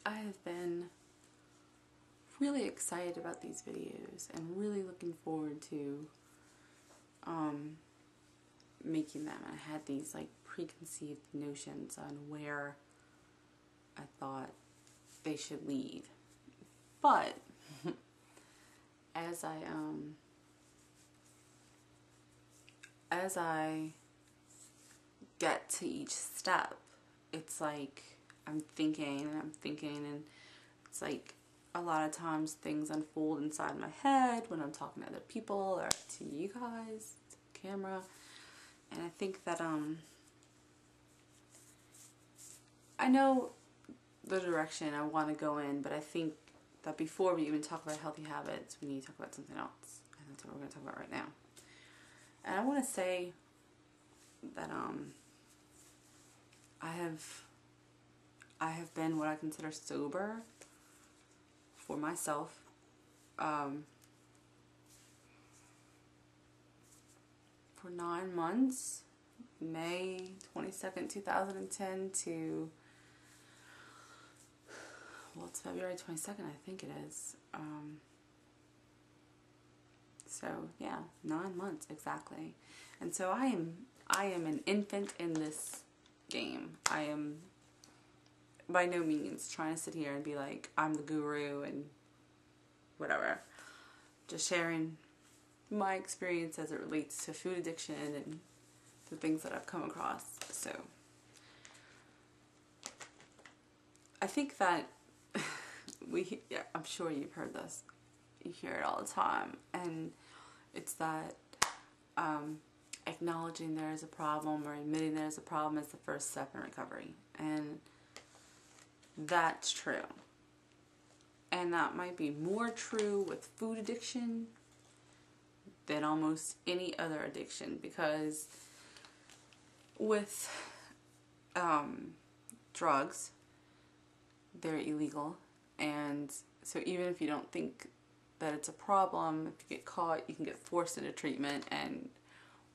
I have been really excited about these videos and really looking forward to making them. I had these like preconceived notions on where I thought they should lead. But as I get to each step, it's like I'm thinking and it's like a lot of times things unfold inside my head when I'm talking to other people or to you guys, to the camera. And I think that I know the direction I want to go in, but I think that before we even talk about healthy habits, we need to talk about something else. And that's what we're going to talk about right now. And I want to say that I have been what I consider sober for myself for 9 months, May 22nd, 2010 to, well, it's February 22nd, I think it is. So yeah, 9 months exactly. And so I am an infant in this game. I am by no means trying to sit here and be like, I'm the guru and whatever. Just sharing my experience as it relates to food addiction and the things that I've come across. So I think that I'm sure you've heard this. You hear it all the time. And it's that acknowledging there is a problem or admitting there's a problem is the first step in recovery. And that's true. And that might be more true with food addiction than almost any other addiction, because with drugs, they're illegal, and so even if you don't think that it's a problem, if you get caught, you can get forced into treatment and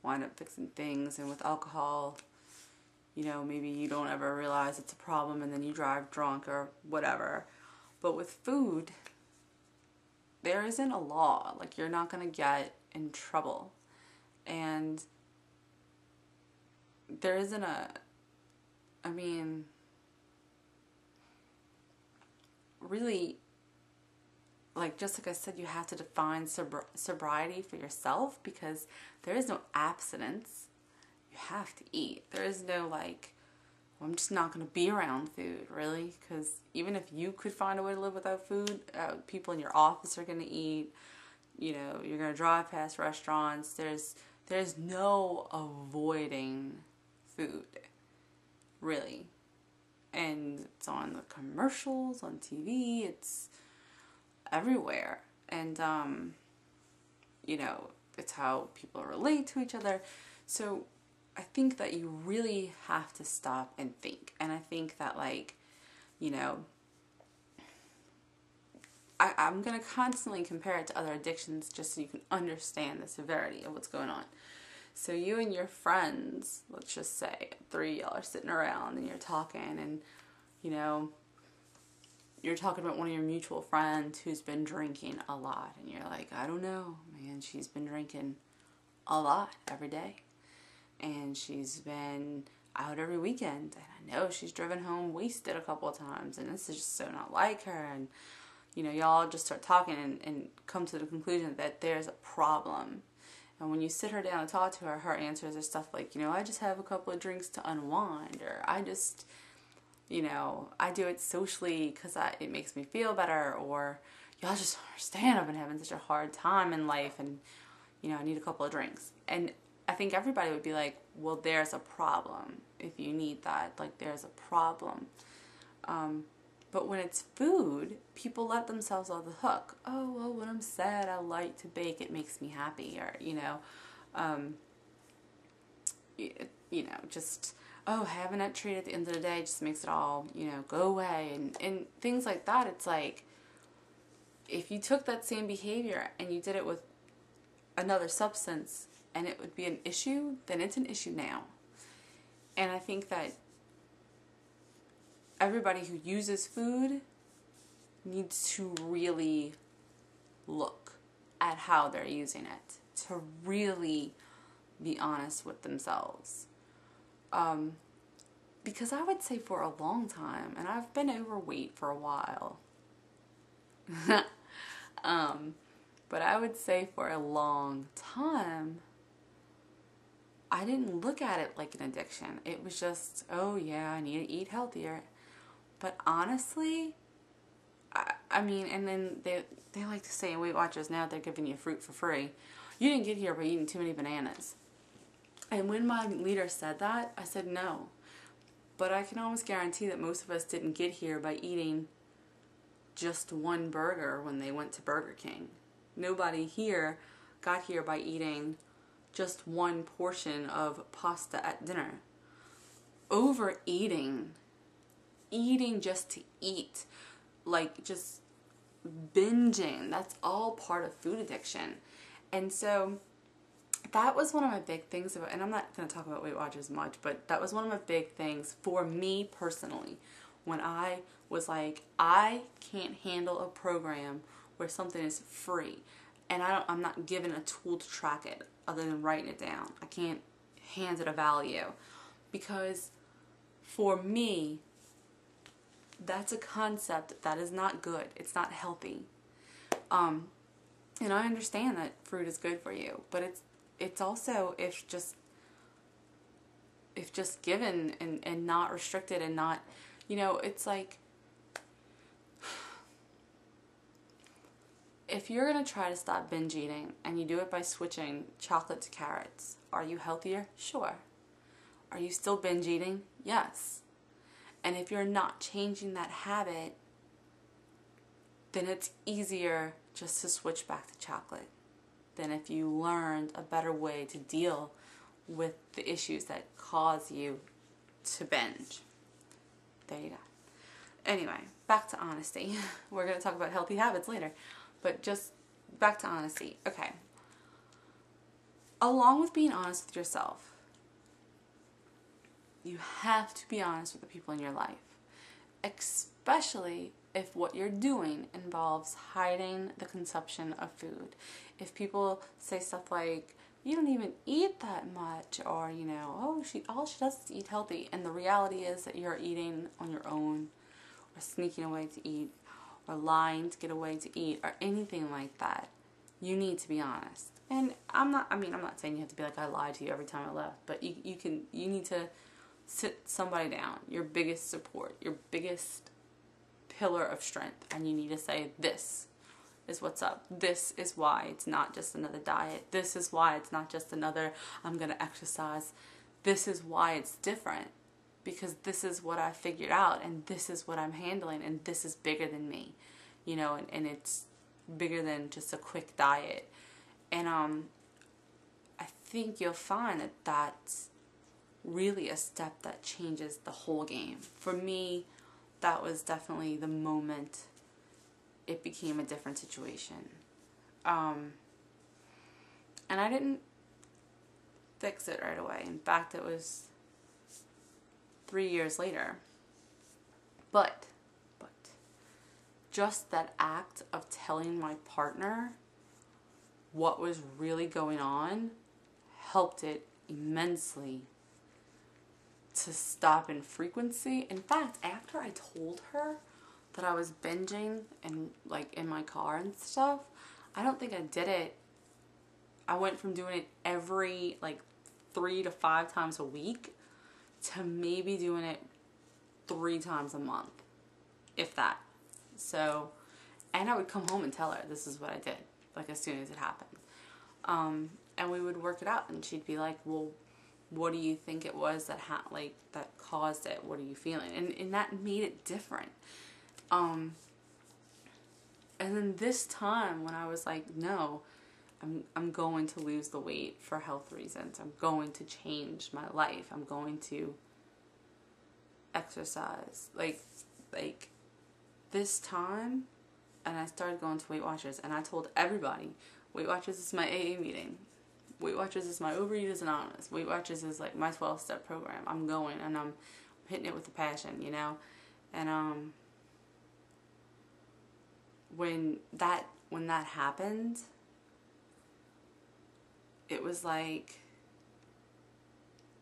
wind up fixing things. And with alcohol, you know, maybe you don't ever realize it's a problem and then you drive drunk or whatever. But with food, there isn't a law. Like, you're not going to get in trouble. And there isn't really, like, just like I said, you have to define sobriety for yourself, because there is no abstinence. You have to eat. There is no like, well, I'm just not going to be around food, really, because even if you could find a way to live without food, people in your office are going to eat. You know, you're going to drive past restaurants. There's no avoiding food, really. And it's on the commercials, on TV, it's everywhere. And, you know, it's how people relate to each other. So I think that you really have to stop and think. And I think that, like, you know, I'm going to constantly compare it to other addictions just so you can understand the severity of what's going on. So you and your friends, let's just say 3 y'all are sitting around and you're talking, and, you know, you're talking about one of your mutual friends who's been drinking a lot, and you're like, I don't know, man, she's been drinking a lot every day, and she's been out every weekend, and I know she's driven home wasted a couple of times, and this is just so not like her. And you know, y'all just start talking and come to the conclusion that there's a problem. And when you sit her down and talk to her answers are stuff like, you know, I just have a couple of drinks to unwind, or I just, you know, I do it socially because it makes me feel better, or y'all just don't understand, I've been having such a hard time in life, and, you know, I need a couple of drinks. And I think everybody would be like, well, there's a problem if you need that. Like, there's a problem. But when it's food, people let themselves off the hook. Oh, well, when I'm sad, I like to bake. It makes me happy. Or, you know, just, oh, having that treat at the end of the day just makes it all, you know, go away. And things like that. It's like, if you took that same behavior and you did it with another substance and it would be an issue, then it's an issue now. And I think that everybody who uses food needs to really look at how they're using it, to really be honest with themselves. Because I would say for a long time, and I've been overweight for a while, but I would say for a long time, I didn't look at it like an addiction. It was just, oh yeah, I need to eat healthier. But honestly, I mean, and then they like to say in Weight Watchers now they're giving you fruit for free. You didn't get here by eating too many bananas. And when my leader said that, I said no. But I can almost guarantee that most of us didn't get here by eating just one burger when they went to Burger King. Nobody here got here by eating just one portion of pasta at dinner. Overeating, eating just to eat, like just binging, that's all part of food addiction. And so that was one of my big things about, and I'm not going to talk about Weight Watchers much, but that was one of my big things for me personally when I was like, I can't handle a program where something is free and I'm not given a tool to track it other than writing it down. I can't hand it a value because for me, that's a concept that is not good. It's not healthy. And I understand that fruit is good for you, but it's also if just given and not restricted and not, it's like if you're going to try to stop binge eating and you do it by switching chocolate to carrots, are you healthier? Sure. Are you still binge eating? Yes. And if you're not changing that habit, then it's easier just to switch back to chocolate than if you learned a better way to deal with the issues that cause you to binge. There you go. Anyway, back to honesty. We're going to talk about healthy habits later, but just back to honesty. Okay. Along with being honest with yourself, you have to be honest with the people in your life, especially if what you're doing involves hiding the consumption of food. If people say stuff like, you don't even eat that much, or, all she does is eat healthy, and the reality is that you're eating on your own, or sneaking away to eat, or lying to get away to eat, or anything like that, you need to be honest. And I'm not saying you have to be like, I lied to you every time I left, but you need to sit somebody down, your biggest support, your biggest pillar of strength, and you need to say, this is what's up. This is why it's not just another diet. This is why it's not just another, I'm going to exercise. This is why it's different, because this is what I figured out, and this is what I'm handling, and this is bigger than me, and it's bigger than just a quick diet. And I think you'll find that that's really a step that changes the whole game. For me, that was definitely the moment it became a different situation. And I didn't fix it right away. In fact, it was 3 years later. But just that act of telling my partner what was really going on helped it immensely to stop in frequency. In fact, after I told her that I was binging and in my car and stuff, I don't think I did it. I went from doing it every 3 to 5 times a week to maybe doing it 3 times a month, if that. So, and I would come home and tell her this is what I did, as soon as it happened. And we would work it out, and she'd be like, well, what do you think it was that that caused it? What are you feeling? And that made it different. And then this time when I was like, no, I'm going to lose the weight for health reasons. I'm going to change my life. I'm going to exercise. This time, and I started going to Weight Watchers, and I told everybody, Weight Watchers is my AA meeting. Weight Watchers is my Overeaters Anonymous. Weight Watchers is my 12-step program. I'm going, and I'm hitting it with a passion, And when that happened, it was like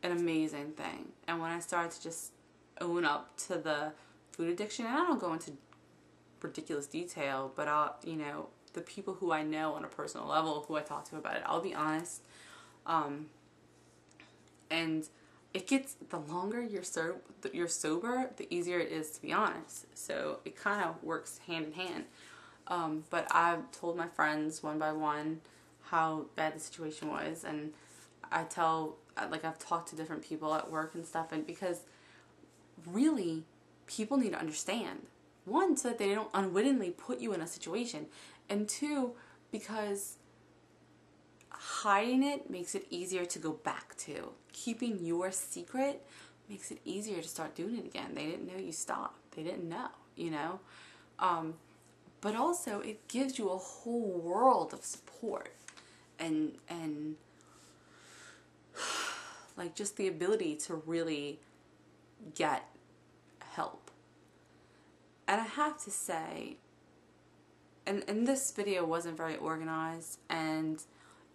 an amazing thing. And when I started to just own up to the food addiction, and I don't go into ridiculous detail, but the people who I know on a personal level, who I talk to about it, I'll be honest. And it gets, the longer you're sober, the easier it is to be honest. So it kind of works hand in hand. But I've told my friends one by one how bad the situation was, and I've talked to different people at work and stuff, and because really, people need to understand. One, so that they don't unwittingly put you in a situation, and two, because hiding it makes it easier to go back to. Keeping your secret makes it easier to start doing it again. They didn't know you stopped. They didn't know, But also, it gives you a whole world of support and like just the ability to really get help. And I have to say, and this video wasn't very organized, and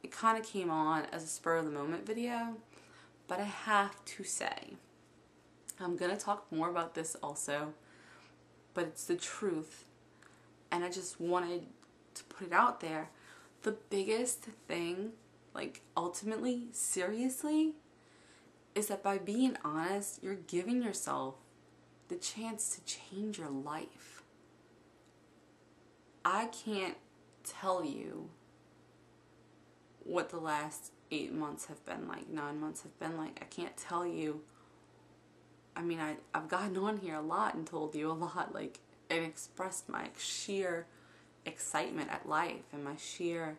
it kind of came on as a spur of the moment video, but I have to say, I'm going to talk more about this also, but it's the truth, and I just wanted to put it out there. The biggest thing, like ultimately, seriously, is that by being honest, you're giving yourself the chance to change your life. I can't tell you what the last 8 months have been like, 9 months have been like. I can't tell you. I mean, I've gotten on here a lot and told you a lot, like, and expressed my sheer excitement at life and my sheer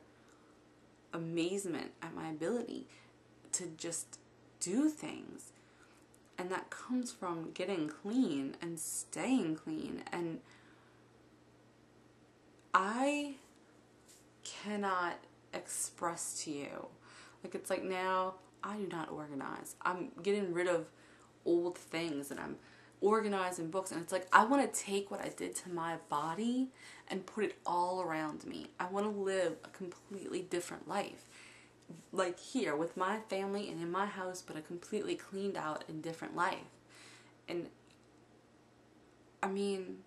amazement at my ability to just do things. And that comes from getting clean and staying clean. And I cannot express to you, like, it's like now I do not organize. I'm getting rid of old things and I'm organizing books, and it's like I want to take what I did to my body and put it all around me. I want to live a completely different life, like here with my family and in my house, but a completely cleaned out and different life. And I mean,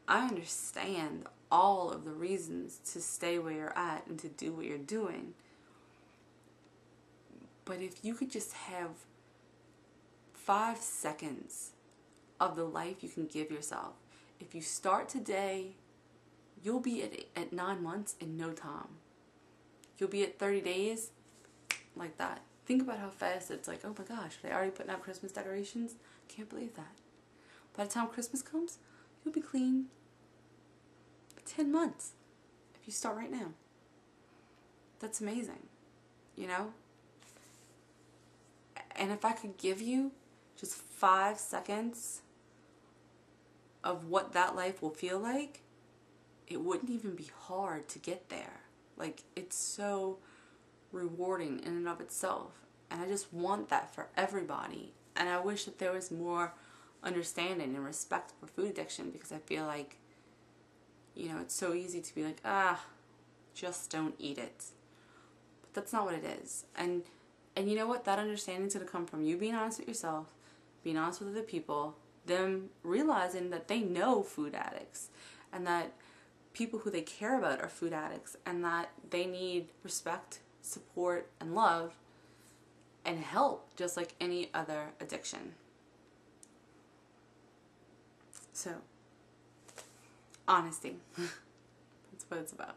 I understand all of the reasons to stay where you're at and to do what you're doing, but if you could just have 5 seconds of the life you can give yourself, if you start today, you'll be at 9 months in no time. You'll be at 30 days like that. Think about how fast it's like, oh my gosh, are they already putting out Christmas decorations? Can't believe that. By the time Christmas comes, you'll be clean for 10 months if you start right now. That's amazing, you know? And if I could give you just 5 seconds of what that life will feel like, it wouldn't even be hard to get there. Like, it's so rewarding in and of itself. And I just want that for everybody. And I wish that there was more understanding and respect for food addiction, because I feel like, it's so easy to be like, just don't eat it. But that's not what it is. And you know what? That understanding is going to come from you being honest with yourself, being honest with other people, them realizing that they know food addicts, and that people who they care about are food addicts, and that they need respect, support, and love, and help, just like any other addiction. So, honesty. That's what it's about.